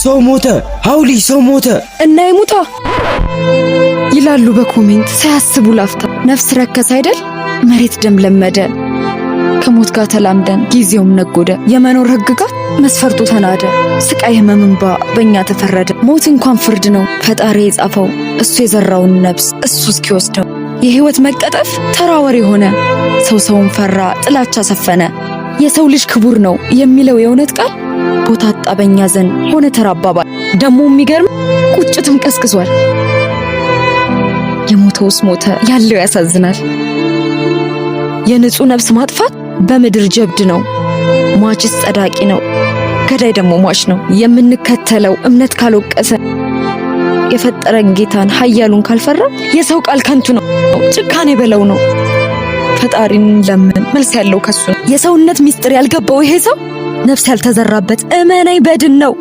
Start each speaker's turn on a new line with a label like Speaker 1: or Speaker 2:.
Speaker 1: ሰው ሞተ ሀውሊ ሰው ሞተ
Speaker 2: እና ይሙታ ይላሉ በኮሜንት ሳያስቡ ላፍታ። ነፍስ ረከስ አይደል መሬት ደም ለመደ። ከሞት ጋር ተላምደን ጊዜውም ነጎደ። የመኖር ህግጋት መስፈርቱ ተናደ። ስቃይ ህመምንባ በእኛ ተፈረደ። ሞት እንኳን ፍርድ ነው ፈጣሪ የጻፈው። እሱ የዘራውን ነፍስ እሱ እስኪወስደው። የህይወት መቀጠፍ ተራ ወሬ ሆነ። ሰውን ፈራ ጥላቻ ሰፈነ። የሰው ልጅ ክቡር ነው የሚለው የእውነት ቃል ቦታ አጣ በእኛ ዘንድ ሆነ ተራ አባባል። ደሞ የሚገርም ቁጭትም ቀስቅሷል። የሞተውስ ሞተ ያለው ያሳዝናል። የንጹህ ነፍስ ማጥፋት በምድር ጀብድ ነው። ሟችስ ጸዳቂ ነው ገዳይ ደግሞ ሟች ነው። የምንከተለው እምነት ካልወቀሰ የፈጠረን ጌታን ኃያሉን ካልፈራ የሰው ቃል ከንቱ ነው ጭካኔ በለው ነው። ፈጣሪን ለምን መልስ ያለው ከሱ ነው። የሰውነት ሚስጥር ያልገባው ይሄ ሰው ነፍስ ያልተዘራበት እመናይ በድን ነው።